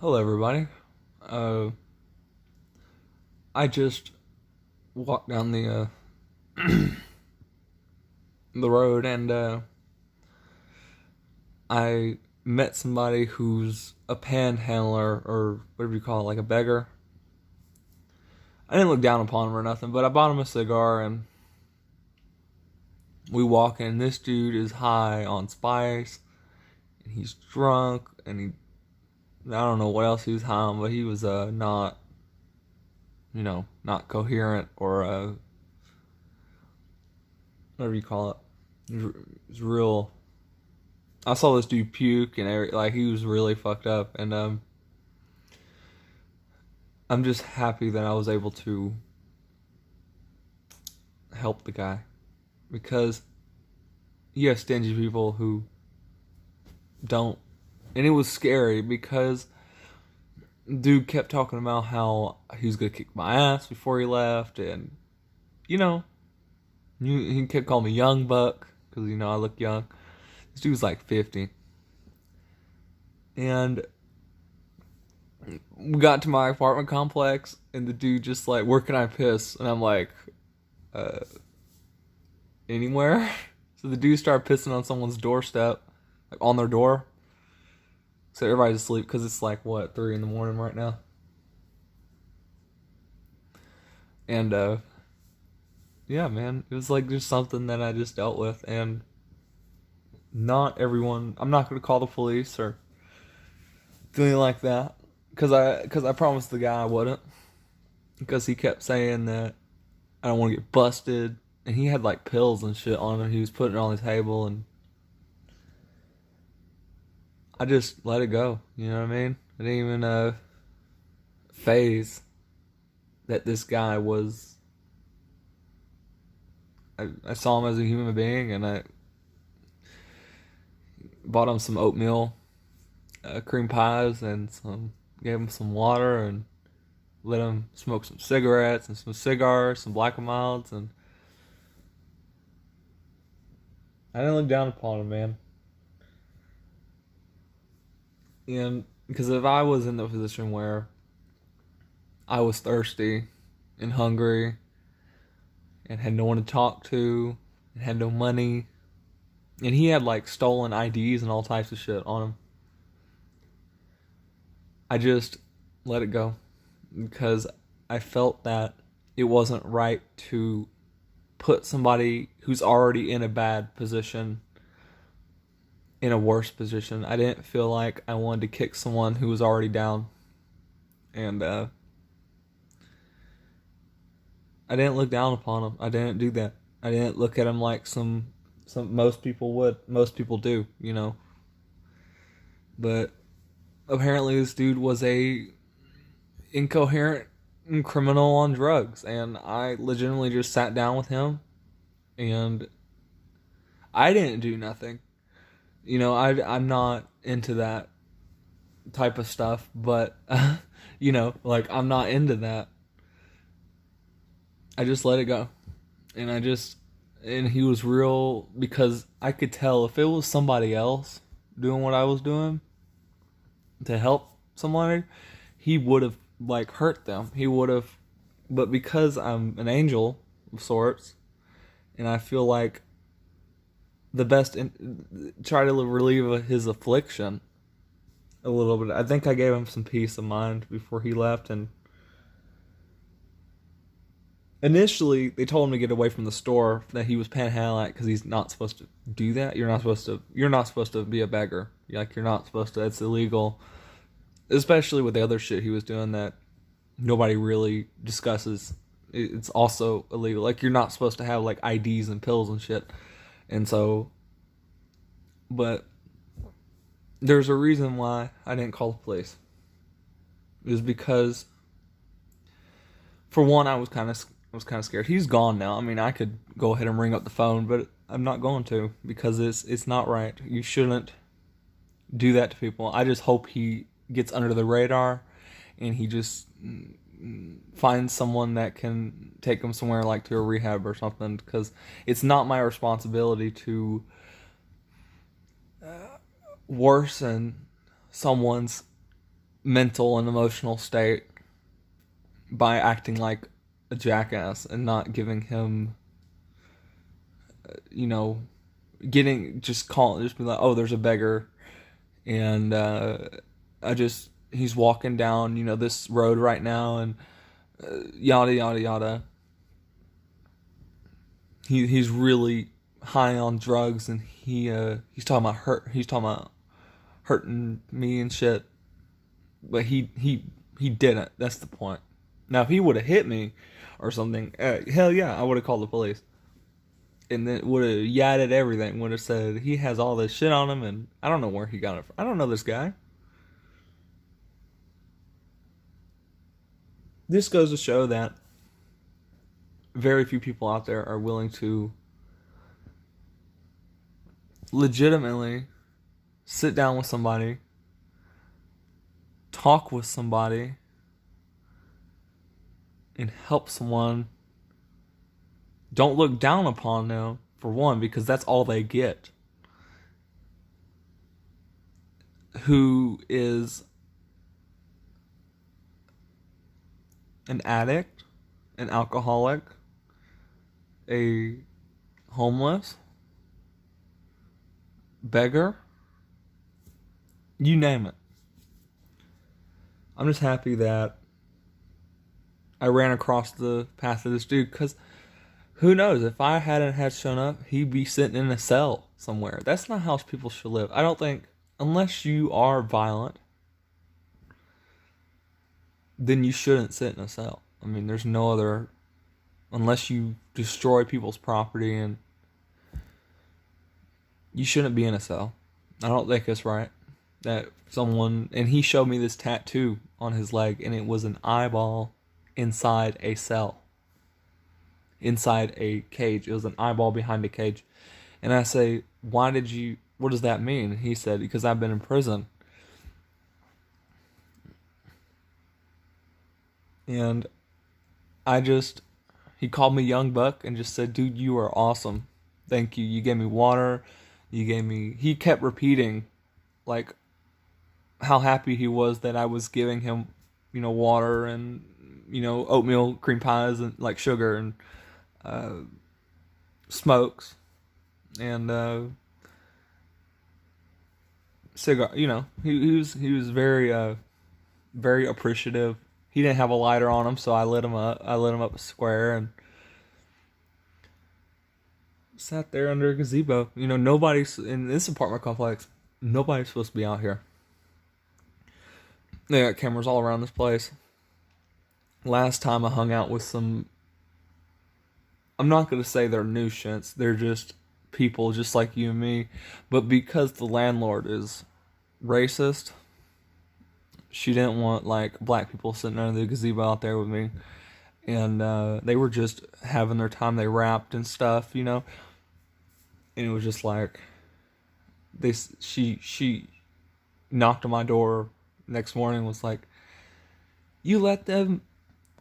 Hello, everybody. Uh, I just walked down the road and I met somebody who's a panhandler or whatever you call it, like a beggar. I didn't look down upon him or nothing, but I bought him a cigar and we walk in. This dude is high on spice and he's drunk and I don't know what else he was high on, but he was not not coherent or whatever you call it. It was real. I saw this dude puke and like he was really fucked up, and I'm just happy that I was able to help the guy because you have stingy people who don't, and it was scary because dude kept talking about how he was gonna kick my ass before he left, and you know he kept calling me young buck because I look young. This dude was like 50, and we got to my apartment complex, and the dude just like, "Where can I piss?" And I'm like, uh, "Anywhere." So the dude started pissing on someone's doorstep, like on their door. So everybody's asleep because it's like what 3 in the morning right now, and yeah, man, it was like just something that I just dealt with, and not everyone. I'm not gonna call the police or do anything like that because I promised the guy I wouldn't, because he kept saying that I don't want to get busted, and he had like pills and shit on him. He was putting it on the table, and I just let it go. You know what I mean? I didn't even phase that this guy was. I saw him as a human being, and I bought him some oatmeal, cream pies, and gave him some water, and let him smoke some cigarettes and some cigars, some black and milds, and I didn't look down upon him, man. And because if I was in the position where I was thirsty and hungry and had no one to talk to and had no money, and he had like stolen IDs and all types of shit on him, I just let it go because I felt that it wasn't right to put somebody who's already in a bad position in a worse position. I didn't feel like I wanted to kick someone who was already down, and I didn't look down upon him. I didn't do that. I didn't look at him like some most people would. Most people do. But apparently this dude was a incoherent criminal on drugs, and I legitimately just sat down with him, and I didn't do nothing. I'm not into that type of stuff, but like I'm not into that. I just let it go, and and he was real because I could tell if it was somebody else doing what I was doing to help somebody, he would have like hurt them. He would have, but because I'm an angel of sorts, and I feel like try to relieve his affliction a little bit. I think I gave him some peace of mind before he left, and initially they told him to get away from the store, that he was panhandling because he's not supposed to do that. You're not supposed to be a beggar. Like, you're not supposed to. It's illegal, especially with the other shit he was doing that nobody really discusses. It's also illegal. Like, you're not supposed to have like IDs and pills and shit. And so, but there's a reason why I didn't call the police. It was because, for one, I was kind of scared. He's gone now. I mean, I could go ahead and ring up the phone, but I'm not going to because it's not right. You shouldn't do that to people. I just hope he gets under the radar, and he just finds someone that can take him somewhere, like to a rehab or something, because it's not my responsibility to worsen someone's mental and emotional state by acting like a jackass and not giving him, you know, just be like, oh, there's a beggar, and he's walking down, this road right now, and yada yada yada. He's really high on drugs, and he's talking about hurting me and shit, but he didn't. That's the point. Now, if he would have hit me or something, hell yeah, I would have called the police. And then would have yadded everything. Would have said he has all this shit on him, and I don't know where he got it from. I don't know this guy. This goes to show that very few people out there are willing to legitimately sit down with somebody, talk with somebody, and help someone. Don't look down upon them, for one, because that's all they get. Who is an addict, an alcoholic, a homeless, beggar, you name it. I'm just happy that I ran across the path of this dude, because who knows, if I hadn't had shown up, he'd be sitting in a cell somewhere. That's not how people should live. I don't think, unless you are violent, then you shouldn't sit in a cell. I mean, there's no other, unless you destroy people's property, and you shouldn't be in a cell. I don't think it's right that someone, and he showed me this tattoo on his leg, and it was an eyeball inside a cell. Inside a cage. It was an eyeball behind a cage. And I say, what does that mean? And he said, because I've been in prison. And he called me Young Buck and just said, dude, you are awesome. Thank you. You gave me water. He kept repeating, like, how happy he was that I was giving him, water and, oatmeal, cream pies, and, like, sugar, and smokes, and cigar. He was very very appreciative. He didn't have a lighter on him, so I lit him up. I lit him up a square and sat there under a gazebo. Nobody's in this apartment complex. Nobody's supposed to be out here. They got cameras all around this place. Last time I hung out with some, I'm not going to say they're nuisance. They're just people just like you and me. But because the landlord is racist, she didn't want, like, black people sitting under the gazebo out there with me. And they were just having their time. They rapped and stuff, And it was just like, she knocked on my door next morning, was like, you let them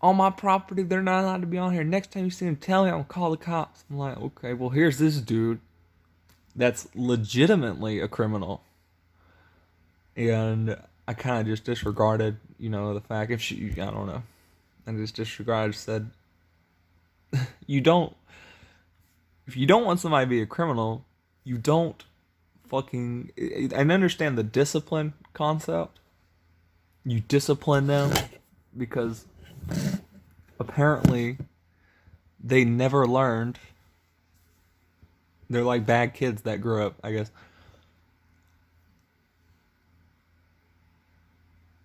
on my property, they're not allowed to be on here. Next time you see them, tell me, I'm gonna call the cops. I'm like, okay, well, here's this dude that's legitimately a criminal. And I kind of just disregarded, the fact, I don't know. I just disregarded, said, if you don't want somebody to be a criminal, you don't fucking, and understand the discipline concept. You discipline them because apparently they never learned. They're like bad kids that grew up, I guess.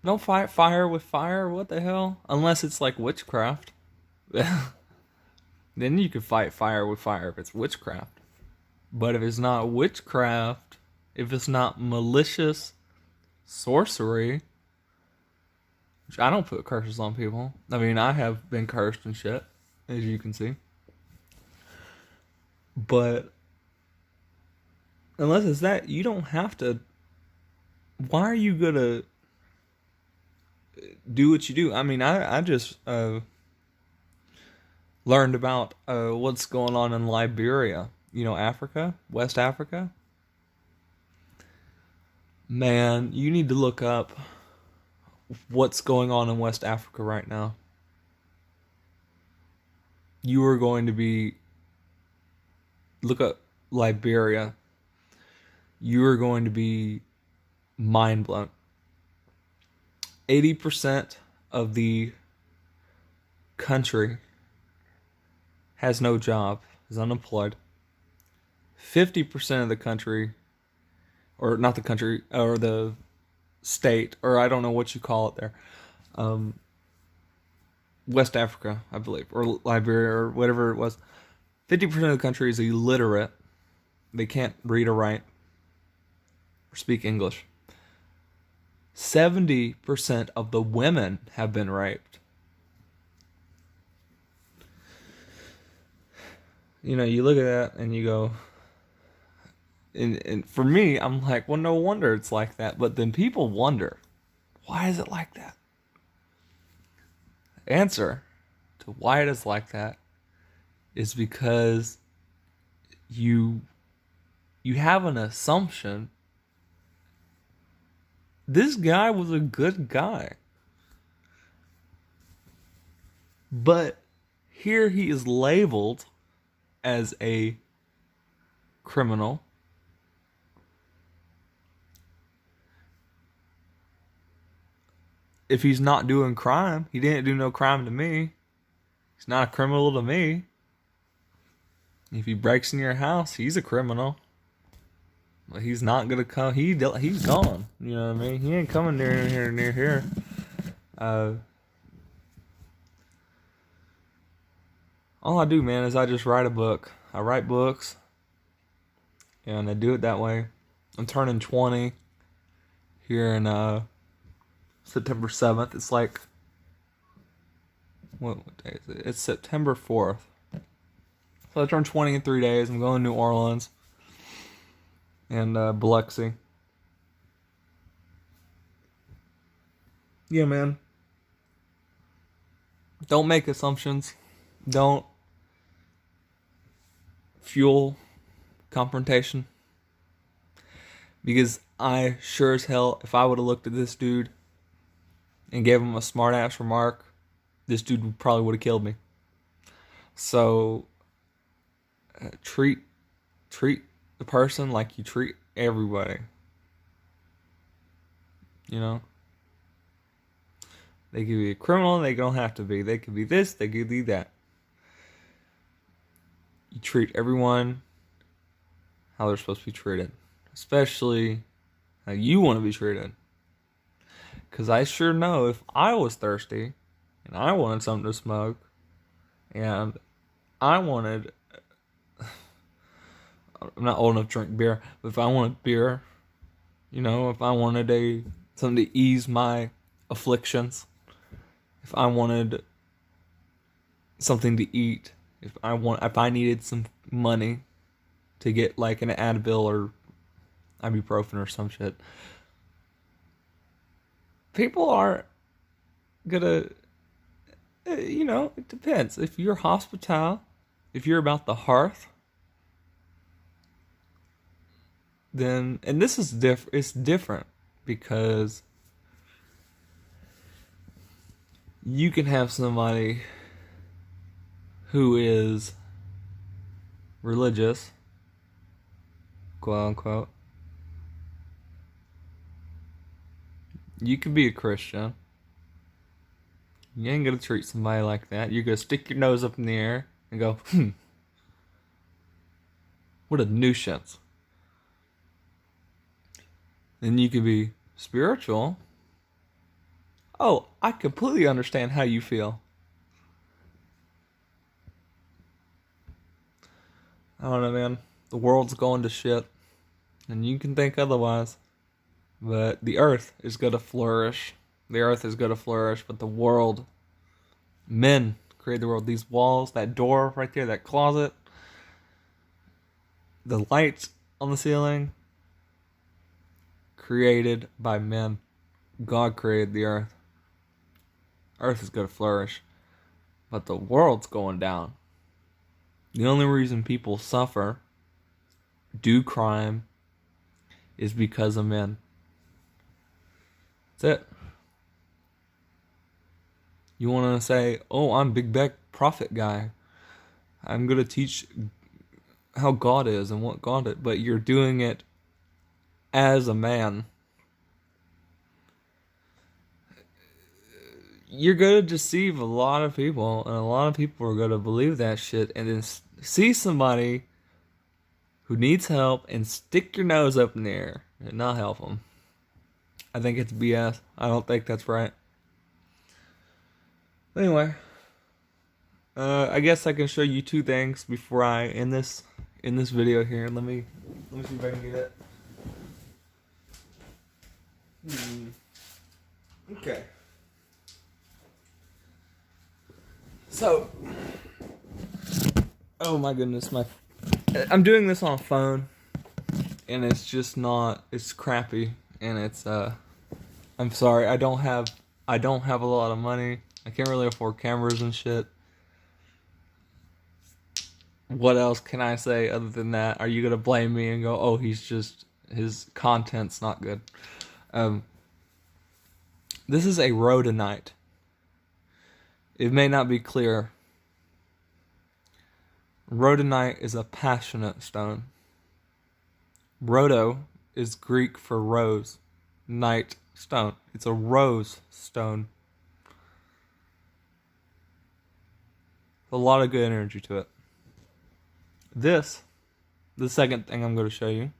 Don't fight fire with fire, what the hell? Unless it's like witchcraft. Then you could fight fire with fire if it's witchcraft. But if it's not witchcraft, if it's not malicious sorcery, which I don't put curses on people. I mean, I have been cursed and shit, as you can see. But unless it's that, you don't have to. Why are you gonna do what you do? I mean, I just learned about what's going on in Liberia. Africa, West Africa. Man, you need to look up what's going on in West Africa right now. You are going to be, look at Liberia. You are going to be mind blown. 80% of the country has no job, is unemployed. 50% of the country, or not the country, or the state, or I don't know what you call it there, West Africa, I believe, or Liberia, or whatever it was. 50% of the country is illiterate. They can't read or write or speak English. 70% of the women have been raped. You know, you look at that and you go, and for me, I'm like, well, no wonder it's like that. But then people wonder, why is it like that? The answer to why it is like that is because you have an assumption this guy was a good guy. But here he is labeled as a criminal. If he's not doing crime, he didn't do no crime to me. He's not a criminal to me. If he breaks in your house, he's a criminal. But he's not gonna come. He's gone. You know what I mean? He ain't coming near here. All I do, man, is I just write a book. I write books, and I do it that way. I'm turning 20 here in September 7th. It's like, what day is it? It's September 4th. So I turned 20 in 3 days. I'm going to New Orleans and Biloxi. Yeah, man. Don't make assumptions. Don't fuel confrontation. Because I sure as hell, if I would have looked at this dude and gave him a smart ass remark, this dude probably would have killed me. So treat the person like you treat everybody. You know? They could be a criminal, they don't have to be. They could be this, they could be that. You treat everyone how they're supposed to be treated. Especially how you want to be treated. Because I sure know if I was thirsty and I wanted something to smoke and I wanted, I'm not old enough to drink beer, but if I wanted beer, you know, if I wanted something to ease my afflictions, if I wanted something to eat, if I needed some money to get like an Advil or ibuprofen or some shit, people aren't gonna, you know, it depends. If you're hospitable, if you're about the hearth, then, and this is it's different because you can have somebody who is religious, quote unquote. You can be a Christian. You ain't gonna treat somebody like that. You're gonna stick your nose up in the air and go, what a nuisance. Then you can be spiritual. Oh, I completely understand how you feel. I don't know, man. The world's going to shit. And you can think otherwise. But the earth is going to flourish. The earth is going to flourish. But the world, men created the world. These walls, that door right there, that closet, the lights on the ceiling, created by men. God created the earth. Earth is going to flourish. But the world's going down. The only reason people suffer, do crime, is because of men. That's it. You want to say, oh, I'm Big Beck Prophet guy. I'm going to teach how God is and what God is. But you're doing it as a man. You're going to deceive a lot of people. And a lot of people are going to believe that shit. And then see somebody who needs help and stick your nose up in the air and not help them. I think it's BS. I don't think that's right. Anyway, I guess I can show you two things before I end this video here. Let me see if I can get it. Okay. So, oh my goodness, I'm doing this on a phone, and it's just not. It's crappy, and it's I'm sorry. I don't have a lot of money. I can't really afford cameras and shit. What else can I say other than that? Are you gonna blame me and go, oh, his content's not good? This is a rhodonite. It may not be clear. Rhodonite is a passionate stone. Rhodo is Greek for rose. Night stone. It's a rose stone. A lot of good energy to it. The second thing I'm going to show you.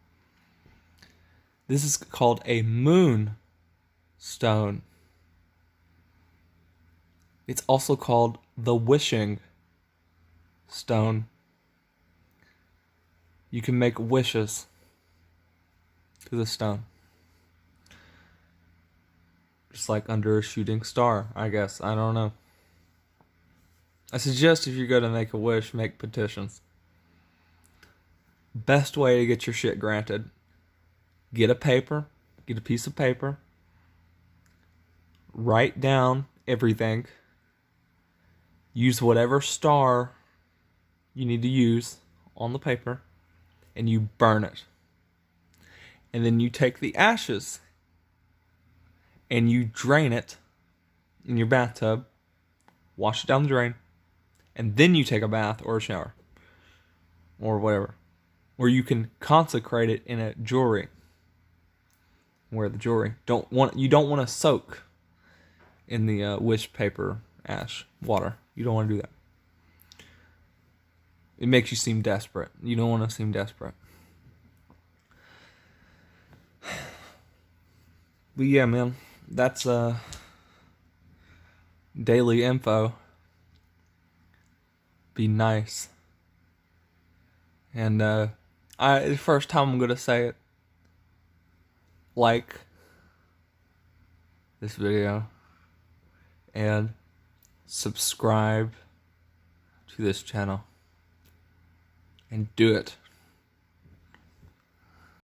This is called a moon stone. It's also called the wishing stone. You can make wishes to the stone. Just like under a shooting star, I guess. I don't know. I suggest if you're going to make a wish, make petitions. Best way to get your shit granted. Get a piece of paper. Write down everything. Use whatever star you need to use on the paper, and you burn it. And then you take the ashes and you drain it in your bathtub, wash it down the drain, and then you take a bath or a shower or whatever. Or you can consecrate it in a jewelry. Wear the jewelry. You don't want to soak in the wish paper ash water. You don't want to do that. It makes you seem desperate. You don't want to seem desperate. But yeah, man, that's daily info. Be nice. And the first time I'm gonna say it. Like this video and subscribe to this channel and do it.